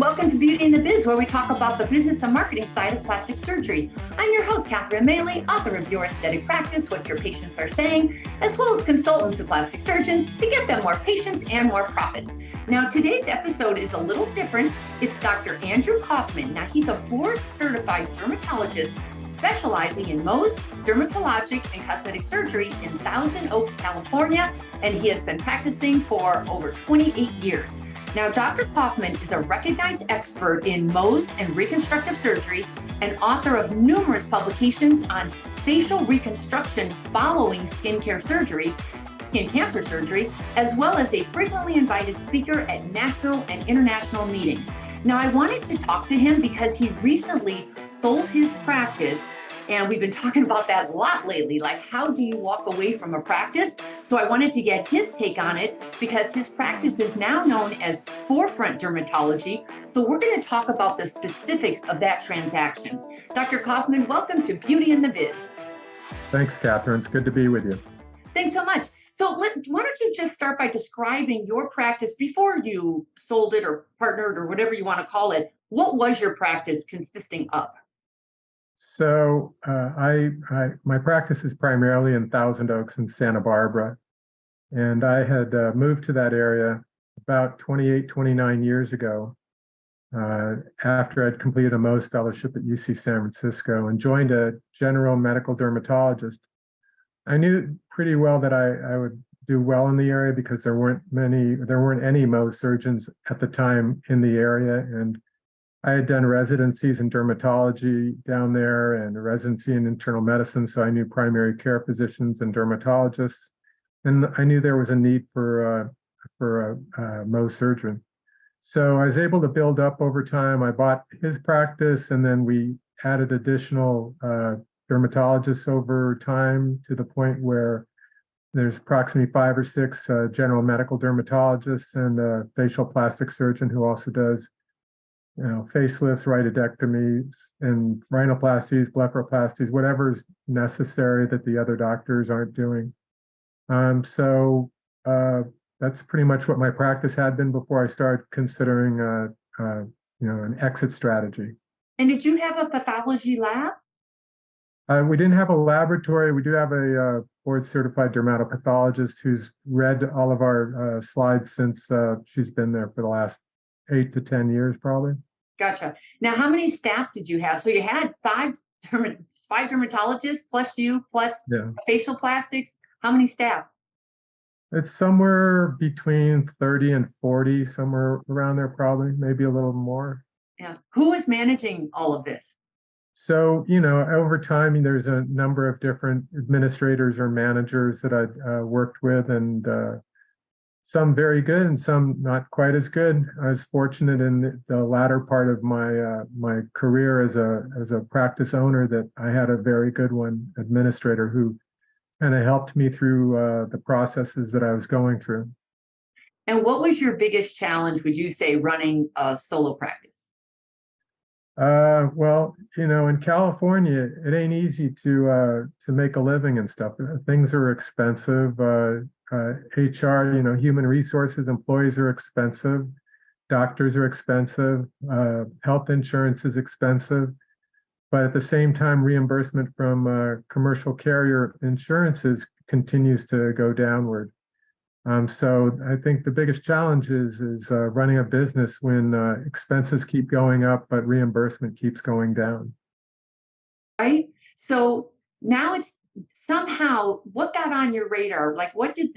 welcome to Beauty in the Biz, where we talk about the business and marketing side of plastic surgery. I'm your host, Maley, author of Your Aesthetic Practice, What Your Patients Are Saying, as well as consultant to plastic surgeons to get them more patients and more profits. Now, today's episode is a little different. It's Dr. Andrew Kaufman. Now, he's a board-certified dermatologist specializing in Mohs, dermatologic, and cosmetic surgery in Thousand Oaks, California, and he has been practicing for over 28 years. Now, Dr. Kaufman is a recognized expert in Mohs and reconstructive surgery and author of numerous publications on facial reconstruction following skin cancer surgery, as well as a frequently invited speaker at national and international meetings. Now, I wanted to talk to him because he recently sold his practice, and we've been talking about that a lot lately, like how do you walk away from a practice? So I wanted to get his take on it because his practice is now known as Forefront Dermatology. So we're going to talk about the specifics of that transaction. Dr. Kaufman, welcome to Beauty in the Biz. Thanks, Catherine. It's good to be with you. Thanks so much. So why don't you just start by describing your practice before you sold it or partnered or whatever you want to call it. What was your practice consisting of? So my practice is primarily in Thousand Oaks and Santa Barbara. And I had moved to that area about 28, 29 years ago after I'd completed a Mohs fellowship at UC San Francisco and joined a general medical dermatologist. I knew pretty well that I would do well in the area because there weren't any Mohs surgeons at the time in the area. And I had done residencies in dermatology down there and a residency in internal medicine, so I knew primary care physicians and dermatologists, and I knew there was a need for a Mohs surgeon. So I was able to build up over time. I bought his practice, and then we added additional dermatologists over time to the point where there's approximately 5 or 6 general medical dermatologists and a facial plastic surgeon who also does facelifts, rhytidectomies, and rhinoplasties, blepharoplasties, whatever is necessary that the other doctors aren't doing. So that's pretty much what my practice had been before I started considering, an exit strategy. And did you have a pathology lab? We didn't have a laboratory. We do have a board-certified dermatopathologist who's read all of our slides since she's been there for the last 8 to 10 years, probably. Gotcha. Now, how many staff did you have? So you had five dermatologists plus you, plus facial plastics. How many staff? It's somewhere between 30 and 40, somewhere around there, probably, maybe a little more. Yeah. Who is managing all of this? So, over time, there's a number of different administrators or managers that I worked with, and some very good and some not quite as good. I was fortunate in the latter part of my career as a practice owner that I had a very good administrator who kind of helped me through the processes that I was going through. And what was your biggest challenge, would you say, running a solo practice? Well, in California, it ain't easy to make a living and stuff. Things are expensive. HR, human resources, employees are expensive. Doctors are expensive. Health insurance is expensive. But at the same time, reimbursement from commercial carrier insurances continues to go downward. So I think the biggest challenge is running a business when expenses keep going up, but reimbursement keeps going down. Right. So now it's somehow, what got on your radar? Like, what did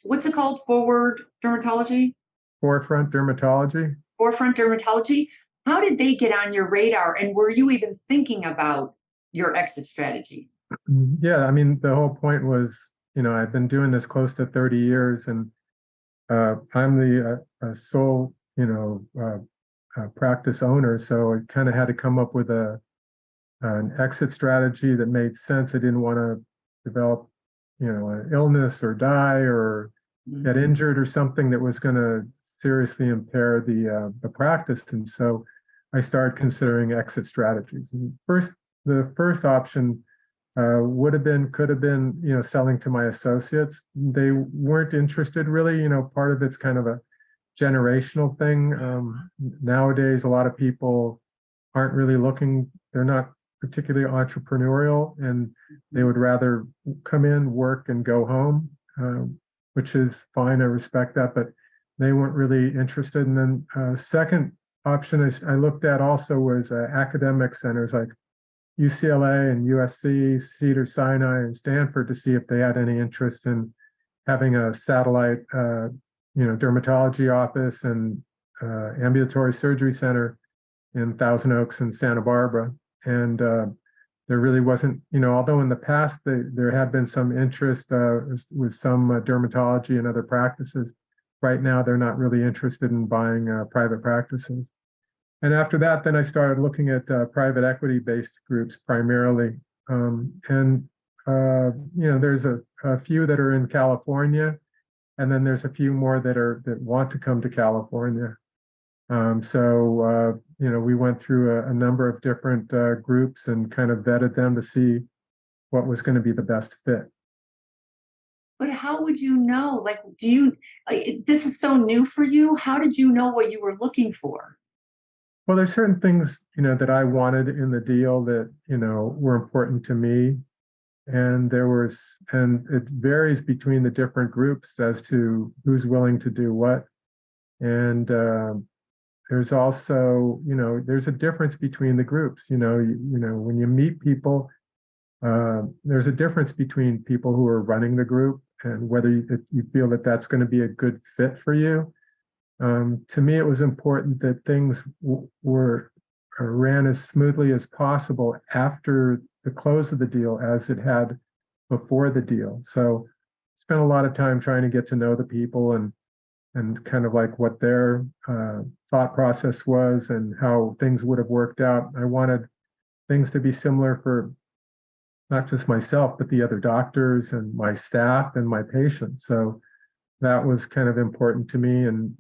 what's it called? Forefront Dermatology? Forefront Dermatology. How did they get on your radar? And were you even thinking about your exit strategy? Yeah, I mean, the whole point was, I've been doing this close to 30 years, and I'm the sole, practice owner. So I kind of had to come up with an exit strategy that made sense. I didn't want to develop, an illness or die or get injured or something that was going to seriously impair the practice. And so I started considering exit strategies. And the first option could have been, selling to my associates. They weren't interested really. Part of it's kind of a generational thing. Nowadays, a lot of people aren't really looking, they're not particularly entrepreneurial, and they would rather come in, work, and go home, which is fine. I respect that, but they weren't really interested. And then second option is I looked at also was academic centers like UCLA and USC, Cedars-Sinai, and Stanford to see if they had any interest in having a satellite, dermatology office and ambulatory surgery center in Thousand Oaks and Santa Barbara. And there really wasn't, although in the past there had been some interest with some dermatology and other practices, right now they're not really interested in buying private practices. And after that, then I started looking at private equity-based groups primarily. There's a few that are in California, and then there's a few more that want to come to California. We went through a number of different groups and kind of vetted them to see what was going to be the best fit. But how would you know? Like, this is so new for you. How did you know what you were looking for? Well, there's certain things, that I wanted in the deal that, were important to me. And it varies between the different groups as to who's willing to do what. And there's also, there's a difference between the groups. When you meet people, there's a difference between people who are running the group and whether you feel that that's going to be a good fit for you. To me, it was important that things ran as smoothly as possible after the close of the deal as it had before the deal. So spent a lot of time trying to get to know the people and kind of like what their thought process was and how things would have worked out. I wanted things to be similar for not just myself, but the other doctors and my staff and my patients. So that was kind of important to me. And,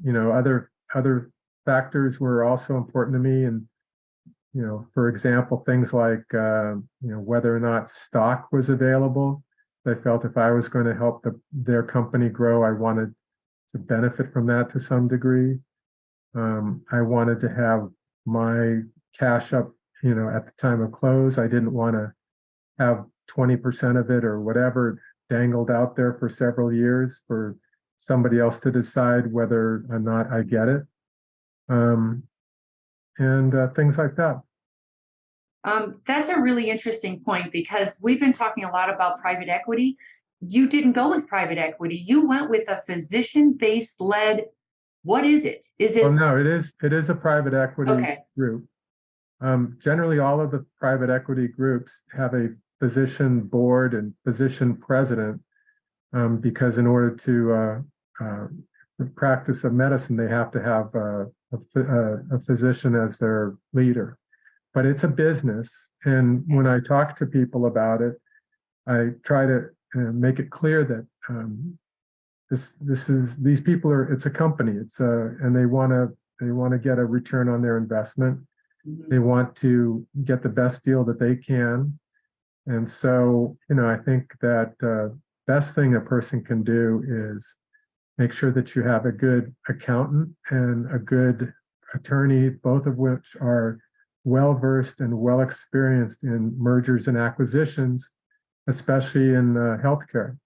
other factors were also important to me. And, for example, things like, whether or not stock was available. I felt if I was going to help their company grow, I wanted to benefit from that to some degree. I wanted to have my cash up, at the time of close. I didn't want to have 20% of it or whatever dangled out there for several years for somebody else to decide whether or not I get it. Things like that. That's a really interesting point because we've been talking a lot about private equity. You didn't go with private equity. You went with a physician-based led. What is it? Is it? Well, no, it is a private equity group. Generally, all of the private equity groups have a physician board and physician president, because in order to practice of medicine, they have to have a physician as their leader. But it's a business, and when I talk to people about it, I try to make it clear that these people it's a company. And they want to get a return on their investment. Mm-hmm. They want to get the best deal that they can. And so, I think that best thing a person can do is make sure that you have a good accountant and a good attorney, both of which are well-versed and well-experienced in mergers and acquisitions, especially in healthcare,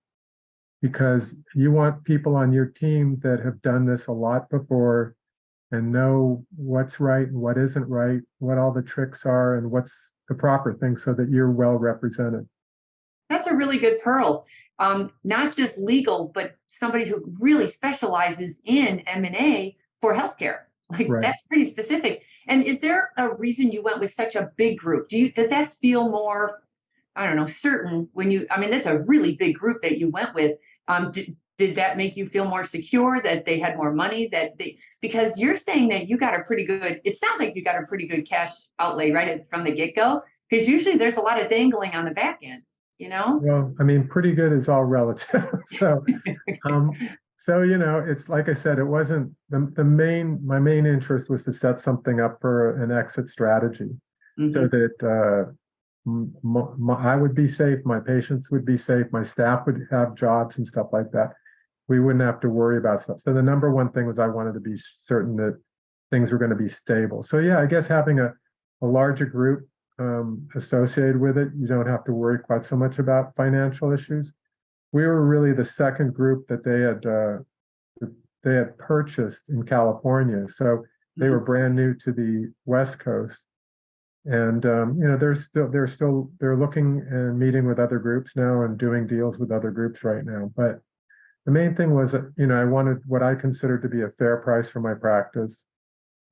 because you want people on your team that have done this a lot before and know what's right and what isn't right, what all the tricks are and what's the proper thing so that you're well represented. That's a really good pearl. Not just legal, but somebody who really specializes in M&A for healthcare. Right. That's pretty specific. And is there a reason you went with such a big group? Does that feel more, I don't know, certain when that's a really big group that you went with. Did that make you feel more secure that they had more money because you're saying that it sounds like you got a pretty good cash outlay right from the get-go, because usually there's a lot of dangling on the back end, Well, pretty good is all relative. So, it's like I said, it wasn't my main interest was to set something up for an exit strategy. Mm-hmm. So that I would be safe, my patients would be safe, my staff would have jobs and stuff like that. we wouldn't have to worry about stuff. So the number one thing was I wanted to be certain that things were going to be stable. So yeah, I guess having a larger group associated with it, you don't have to worry quite so much about financial issues. We were really the second group that they had purchased in California, so they were brand new to the West Coast, and they're looking and meeting with other groups now and doing deals with other groups right now. But the main thing was that I wanted what I considered to be a fair price for my practice,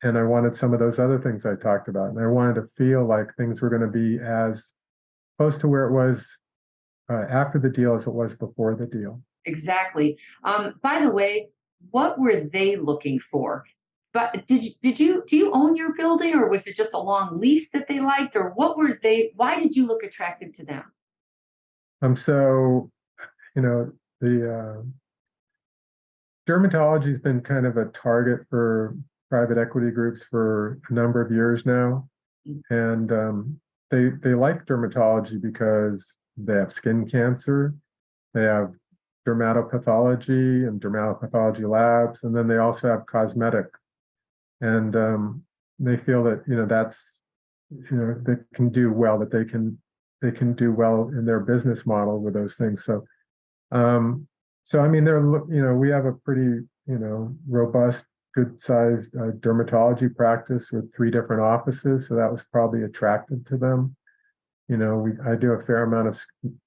and I wanted some of those other things I talked about, and I wanted to feel like things were going to be as close to where it was after the deal as it was before the deal. Exactly. By the way, what were they looking for? But do you own your building, or was it just a long lease that they liked, or what were they? Why did you look attractive to them? So the dermatology has been kind of a target for private equity groups for a number of years now, and they like dermatology because they have skin cancer, they have dermatopathology and dermatopathology labs, and then they also have cosmetic, and they feel that that's they can do well, that they can do well in their business model with those things. So I mean, we have a pretty robust, good-sized dermatology practice with 3 different offices, so that was probably attractive to them. I do a fair amount of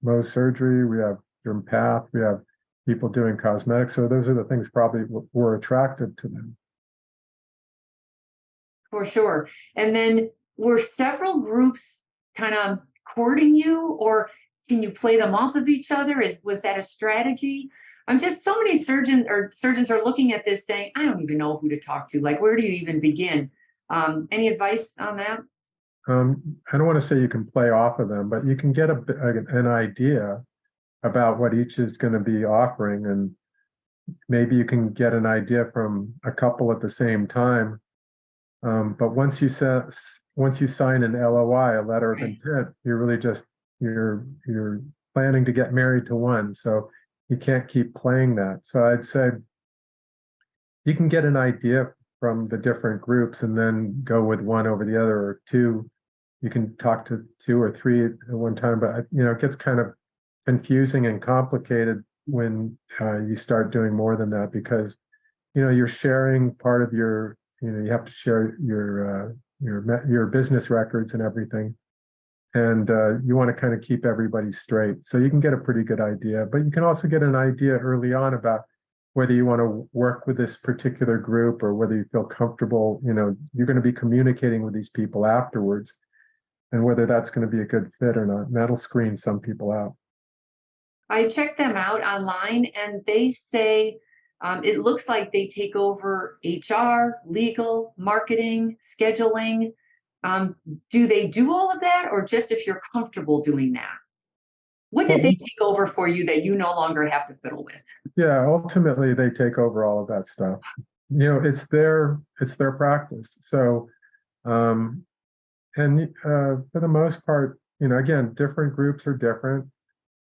Mohs surgery. We have derm path. We have people doing cosmetics. So those are the things probably were attractive to them. For sure. And then were several groups kind of courting you, or can you play them off of each other? Was that a strategy? I'm just so many surgeons are looking at this saying, I don't even know who to talk to. Like, where do you even begin? Any advice on that? I don't want to say you can play off of them, but you can get an idea about what each is going to be offering, and maybe you can get an idea from a couple at the same time. But once you sign an LOI, a letter of intent, you're really just you're planning to get married to one, so you can't keep playing that. So I'd say you can get an idea from the different groups and then go with one over the other, or two. You can talk to 2 or 3 at one time, but it gets kind of confusing and complicated when you start doing more than that, because you're sharing part of your you have to share your business records and everything, and you want to kind of keep everybody straight, so you can get a pretty good idea. But you can also get an idea early on about whether you want to work with this particular group, or whether you feel comfortable. You're going to be communicating with these people afterwards, and whether that's going to be a good fit or not. And that'll screen some people out. I checked them out online, and they say it looks like they take over HR, legal, marketing, scheduling. Do they do all of that, or just if you're comfortable doing that? What did they take over for you that you no longer have to fiddle with? Yeah, ultimately they take over all of that stuff. It's their practice. So, and for the most part, again, different groups are different.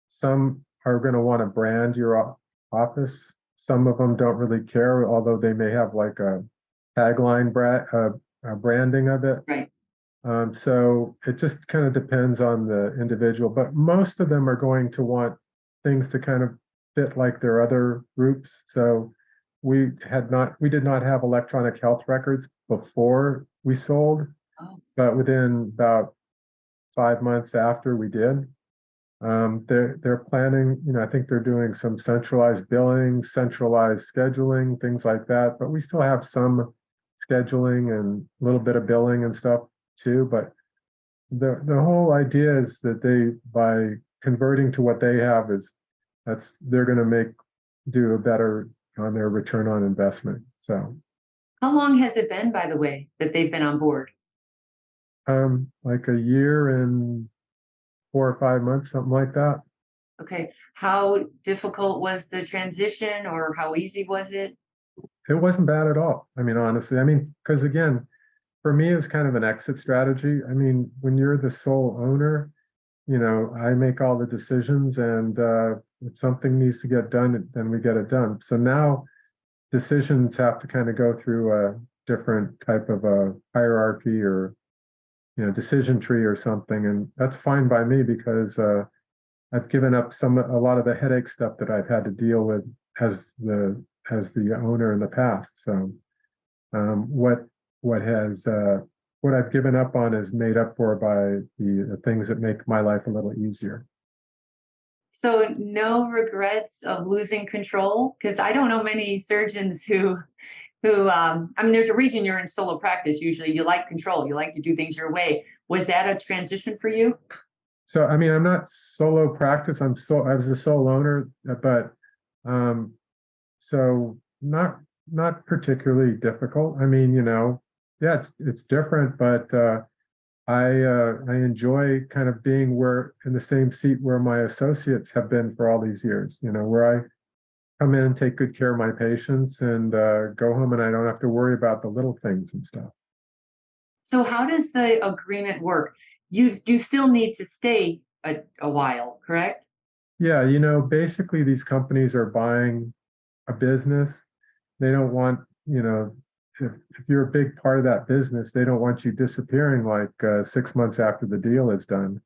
Some are going to want to brand your office. Some of them don't really care, although they may have like a tagline branding of it. Right. So it just kind of depends on the individual, but most of them are going to want things to kind of fit like their other groups. So we did not have electronic health records before we sold, but within about 5 months after we did. They're planning, I think they're doing some centralized billing, centralized scheduling, things like that, but we still have some scheduling and a little bit of billing and stuff too. But the whole idea is that by converting to what they have, they're going to do a better on their return on investment. So how long has it been, by the way, that they've been on board? Like a year and 4 or 5 months, something like that. Okay. How difficult was the transition, or how easy was it? It wasn't bad at all. I mean, honestly, because again, for me, it's kind of an exit strategy. I mean, when you're the sole owner, I make all the decisions, and if something needs to get done, then we get it done. So now decisions have to kind of go through a different type of a hierarchy or decision tree or something, and that's fine by me because I've given up a lot of the headache stuff that I've had to deal with as the owner in the past. So um, what what has what I've given up on is made up for by the things that make my life a little easier. So no regrets of losing control? Because I don't know many surgeons who I mean, there's a reason you're in solo practice. Usually you like control, you like to do things your way. Was that a transition for you? So I mean, I'm not solo practice. I was the sole owner, but um, so not particularly difficult. I mean, yeah, it's different, but I enjoy kind of being where in the same seat where my associates have been for all these years. Where I come in and take good care of my patients and go home, and I don't have to worry about the little things and stuff. So how does the agreement work? You still need to stay a while, correct? Yeah, basically these companies are buying a business. They don't want, if you're a big part of that business, they don't want you disappearing like 6 months after the deal is done.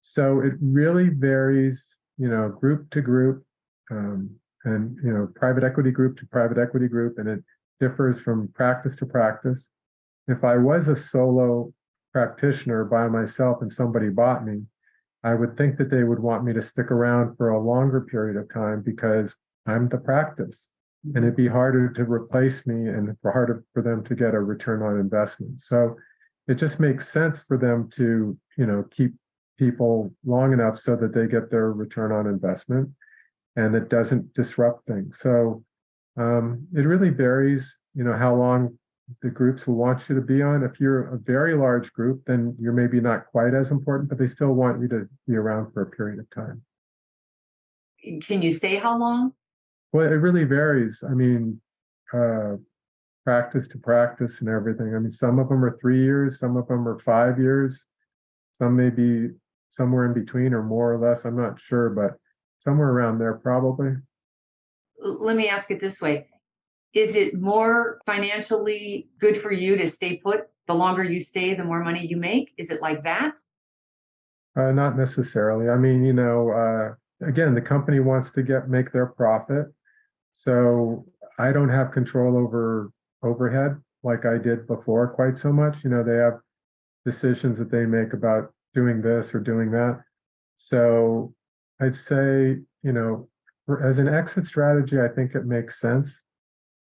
So it really varies, group to group, and private equity group to private equity group, and it differs from practice to practice. If I was a solo practitioner by myself and somebody bought me, I would think that they would want me to stick around for a longer period of time because I'm the practice. And it'd be harder to replace me and harder for them to get a return on investment. So it just makes sense for them to, keep people long enough so that they get their return on investment and it doesn't disrupt things. So it really varies, how long the groups will want you to be on. If you're a very large group, then you're maybe not quite as important, but they still want you to be around for a period of time. Can you say how long? Well, it really varies. I mean, uh, practice to practice and everything. I mean, some of them are 3 years, some of them are 5 years, some may be somewhere in between or more or less. I'm not sure, but somewhere around there probably. Let me ask it this way. Is it more financially good for you to stay put? The longer you stay, the more money you make? Is it like that? Not necessarily. I mean, again, the company wants to make their profit. So I don't have control over overhead like I did before quite so much. They have decisions that they make about doing this or doing that. So I'd say, as an exit strategy, I think it makes sense.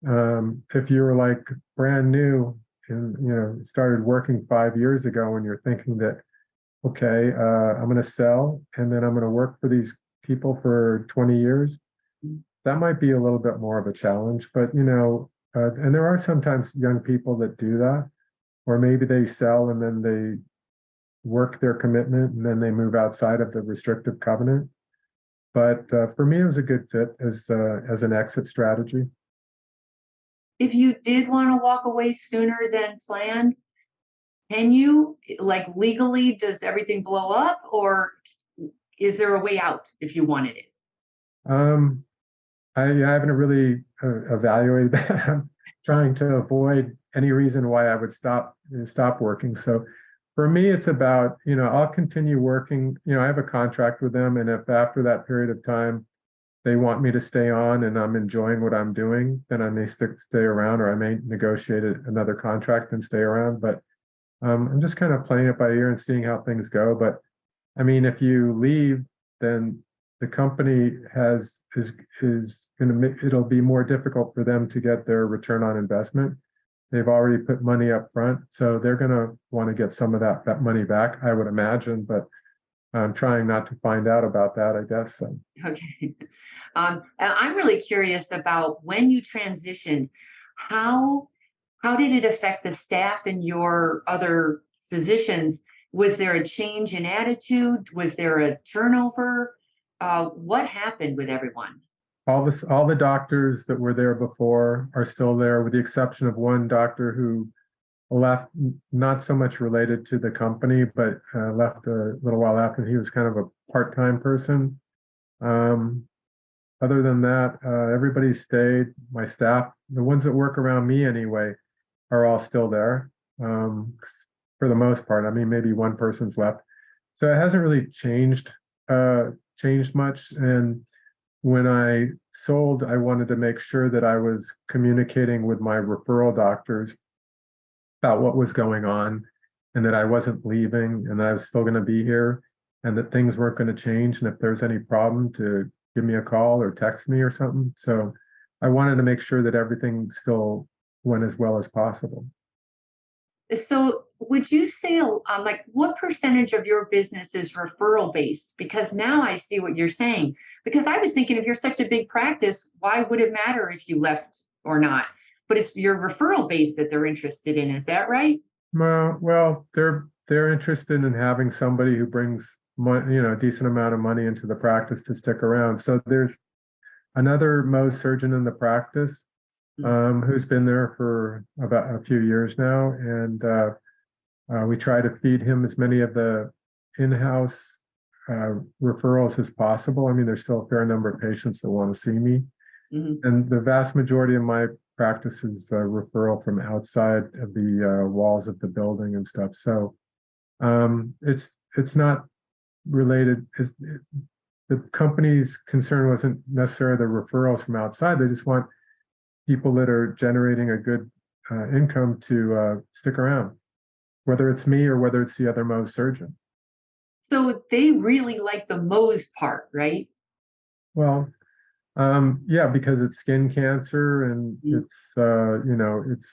If you were like brand new and, started working 5 years ago and you're thinking that, okay, I'm going to sell and then I'm going to work for these people for 20 years, that might be a little bit more of a challenge. But, and there are sometimes young people that do that, or maybe they sell and then they work their commitment and then they move outside of the restrictive covenant. But for me, it was a good fit as an exit strategy. If you did want to walk away sooner than planned, can you, like legally, does everything blow up or is there a way out if you wanted it? Um, I haven't really evaluated that. I'm trying to avoid any reason why I would stop working. So for me, it's about, I'll continue working. I have a contract with them, and if after that period of time they want me to stay on and I'm enjoying what I'm doing, then I may stay around, or I may negotiate another contract and stay around. But I'm just kind of playing it by ear and seeing how things go. But I mean, if you leave, then the company is going to it'll be more difficult for them to get their return on investment. They've already put money up front, so they're going to want to get some of that money back, I would imagine. But I'm trying not to find out about that, I guess. So. Okay. I'm really curious about when you transitioned, how how did it affect the staff and your other physicians? Was there a change in attitude? Was there a turnover? What happened with everyone? All the doctors that were there before are still there, with the exception of one doctor who left, not so much related to the company, but left a little while after. He was kind of a part-time person. other than that, everybody stayed. My staff, the ones that work around me anyway, are all still there, um, for the most part. I mean, maybe one person's left, so it hasn't really changed much. And when I sold, I wanted to make sure that I was communicating with my referral doctors about what was going on, and that I wasn't leaving, and that I was still going to be here, and that things weren't going to change. And if there's any problem, to give me a call or text me or something. So I wanted to make sure that everything still went as well as possible. So would you say, like, what percentage of your business is referral based? Because now I see what you're saying. Because I was thinking, if you're such a big practice, why would it matter if you left or not? But it's your referral base that they're interested in. Is that right? Well, they're interested in having somebody who brings money, a decent amount of money into the practice to stick around. So there's another Mohs surgeon in the practice, who's been there for about a few years now, and we try to feed him as many of the in-house referrals as possible. I mean, there's still a fair number of patients that want to see me, and the vast majority of my practice is referral from outside of the walls of the building and stuff. So it's not related. The company's concern wasn't necessarily the referrals from outside. They just want people that are generating a good income to stick around, whether it's me or whether it's the other Mohs surgeon. So they really like the Mohs part, right? Well, yeah, because it's skin cancer, and it's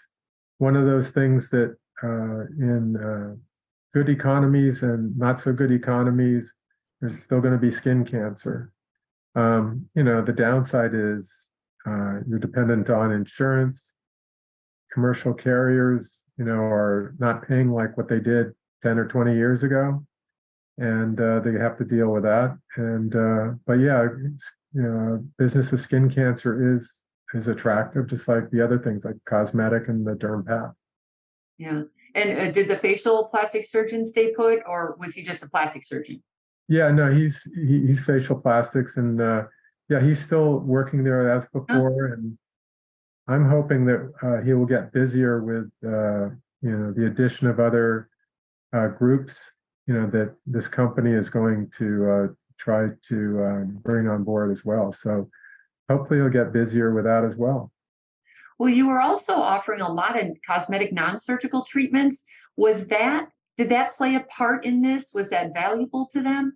one of those things that in good economies and not so good economies, there's still going to be skin cancer. The downside is you're dependent on insurance. Commercial carriers, are not paying like what they did 10 or 20 years ago, and they have to deal with that. And but yeah, business of skin cancer is attractive, just like the other things like cosmetic and the derm path. Yeah. And did the facial plastic surgeon stay put, or was he just a plastic surgeon? Yeah, no, he's facial plastics, and yeah, he's still working there as Huh? before, and I'm hoping that he will get busier with the addition of other groups, that this company is going to try to bring on board as well. So hopefully he'll get busier with that as well. Well, you were also offering a lot of cosmetic non-surgical treatments. Did that play a part in this? Was that valuable to them?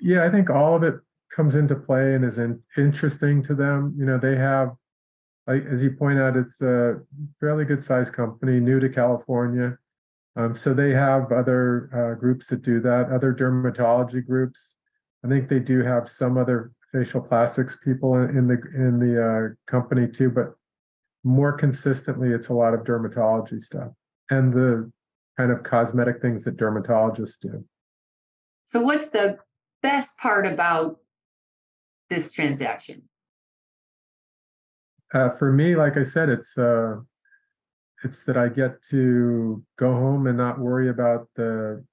Yeah, I think all of it comes into play and is interesting to them. They have, like as you point out, it's a fairly good sized company, new to California. So they have other groups that do that, other dermatology groups. I think they do have some other facial plastics people in the company too, but more consistently, it's a lot of dermatology stuff and the kind of cosmetic things that dermatologists do. So, what's the best part about this transaction? For me, like I said, it's that I get to go home and not worry about the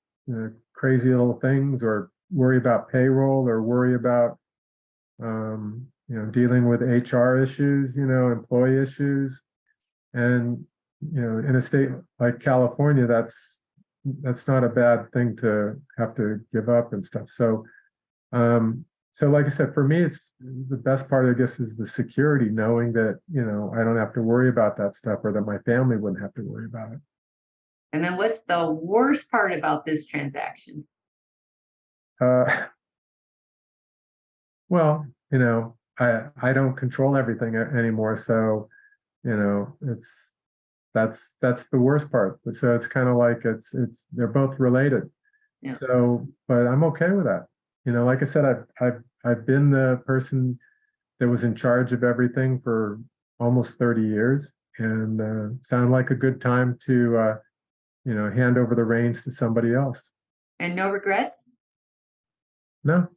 crazy little things, or worry about payroll, or worry about dealing with HR issues, employee issues. And in a state like California, that's not a bad thing to have to give up and stuff. So like I said, for me, it's the best part, I guess, is the security, knowing that, I don't have to worry about that stuff, or that my family wouldn't have to worry about it. And then, what's the worst part about this transaction? Uh, well, I don't control everything anymore. So, it's that's the worst part. So it's kind of like they're both related. Yeah. So, but I'm okay with that. Like I said, I've been the person that was in charge of everything for almost 30 years, and sounded like a good time to hand over the reins to somebody else. And no regrets? No.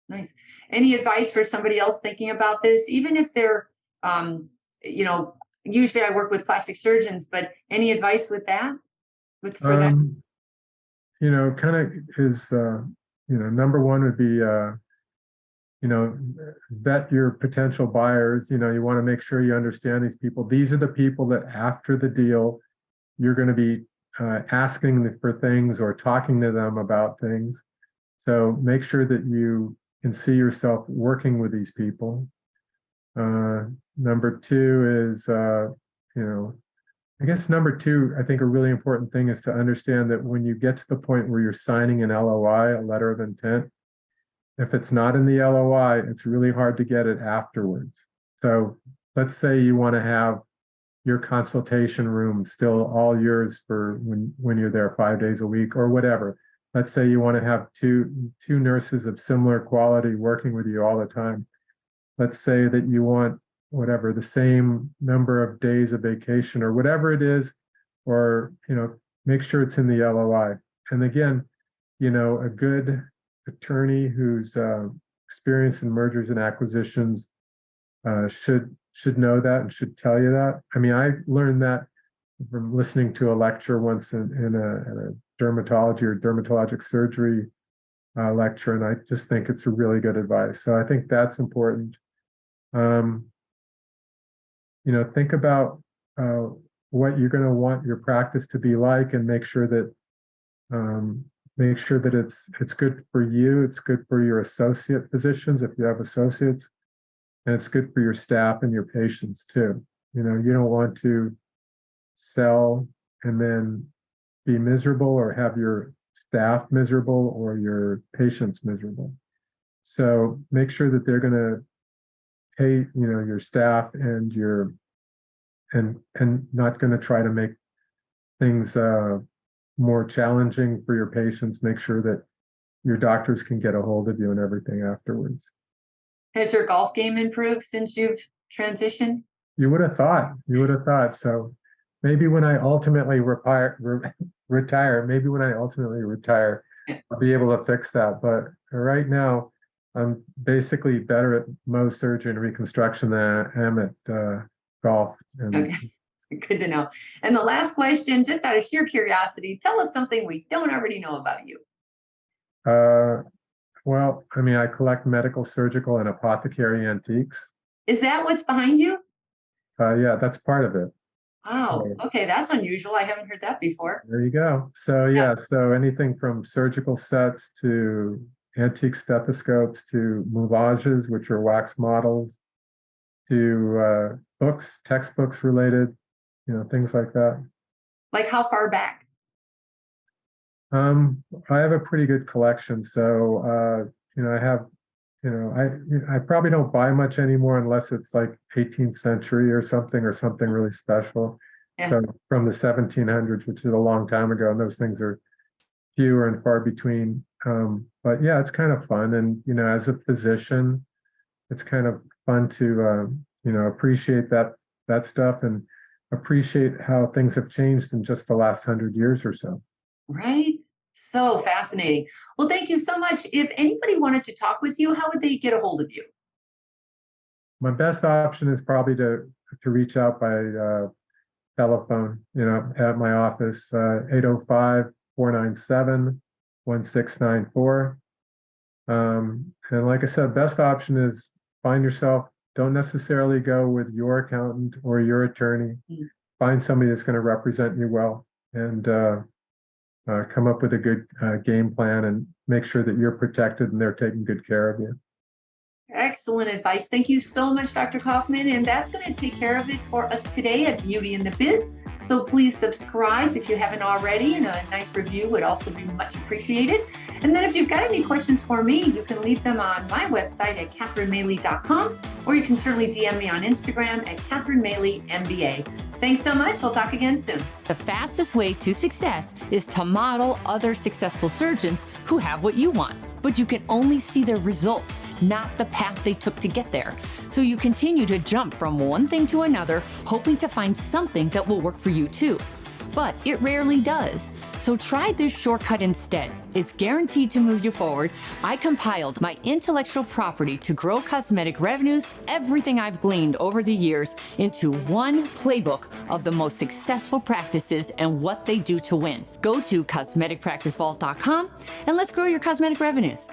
Nice. Any advice for somebody else thinking about this, even if they're, you know, usually I work with plastic surgeons, but any advice with that? For that? Kind of is, number one would be vet your potential buyers. You want to make sure you understand these people. These are the people that after the deal, you're going to be asking for things or talking to them about things. So make sure that you can see yourself working with these people. Number two is, I guess number two, I think a really important thing is to understand that when you get to the point where you're signing an LOI, a letter of intent, if it's not in the LOI, it's really hard to get it afterwards. So let's say you want to have your consultation room still all yours for when you're there 5 days a week or whatever. Let's say you want to have two nurses of similar quality working with you all the time. Let's say that you want whatever, the same number of days of vacation or whatever it is, or, make sure it's in the LOI. And again, a good attorney who's experienced in mergers and acquisitions should know that and should tell you that. I mean, I learned that from listening to a lecture once in a dermatology or dermatologic surgery lecture, and I just think it's a really good advice. So I think that's important. Think about what you're going to want your practice to be like, and make sure that it's good for you. It's good for your associate physicians if you have associates, and it's good for your staff and your patients too. You don't want to sell and then be miserable, or have your staff miserable or your patients miserable. So make sure that they're going to pay, your staff and and not going to try to make things more challenging for your patients. Make sure that your doctors can get a hold of you and everything afterwards. Has your golf game improved since you've transitioned? You would have thought. So maybe when I ultimately retire, I'll be able to fix that. But right now, I'm basically better at Mohs surgery and reconstruction than I am at golf. Okay, good to know. And the last question, just out of sheer curiosity, tell us something we don't already know about you. Well, I mean, I collect medical, surgical, and apothecary antiques. Is that what's behind you? Yeah, that's part of it. Wow. Okay, that's unusual. I haven't heard that before. There you go. So yeah, so anything from surgical sets to antique stethoscopes to moulages, which are wax models, to books, textbooks related, things like that. Like how far back? I have a pretty good collection. So I have, I probably don't buy much anymore unless it's like 18th century or something really special. Yeah. So from the 1700s, which is a long time ago, and those things are fewer and far between. But yeah, it's kind of fun. And, as a physician, it's kind of fun to, appreciate that stuff and appreciate how things have changed in just the last 100 years or so. Right. So fascinating. Well, thank you so much. If anybody wanted to talk with you, how would they get a hold of you? My best option is probably to reach out by telephone, at my office, 805-497-1694. And like I said, best option is find yourself. Don't necessarily go with your accountant or your attorney. Find somebody that's going to represent you well, and come up with a good game plan, and make sure that you're protected and they're taking good care of you. Excellent advice. Thank you so much, Dr. Kaufman. And that's going to take care of it for us today at Beauty and the Biz. So please subscribe if you haven't already, and a nice review would also be much appreciated. And then if you've got any questions for me, you can leave them on my website at KatherineMaley.com, or you can certainly DM me on Instagram at KatherineMaleyMBA. Thanks so much. We'll talk again soon. The fastest way to success is to model other successful surgeons who have what you want, but you can only see their results, not the path they took to get there. So you continue to jump from one thing to another, hoping to find something that will work for you too. But it rarely does. So try this shortcut instead. It's guaranteed to move you forward. I compiled my intellectual property to grow cosmetic revenues, everything I've gleaned over the years, into one playbook of the most successful practices and what they do to win. Go to cosmeticpracticevault.com and let's grow your cosmetic revenues.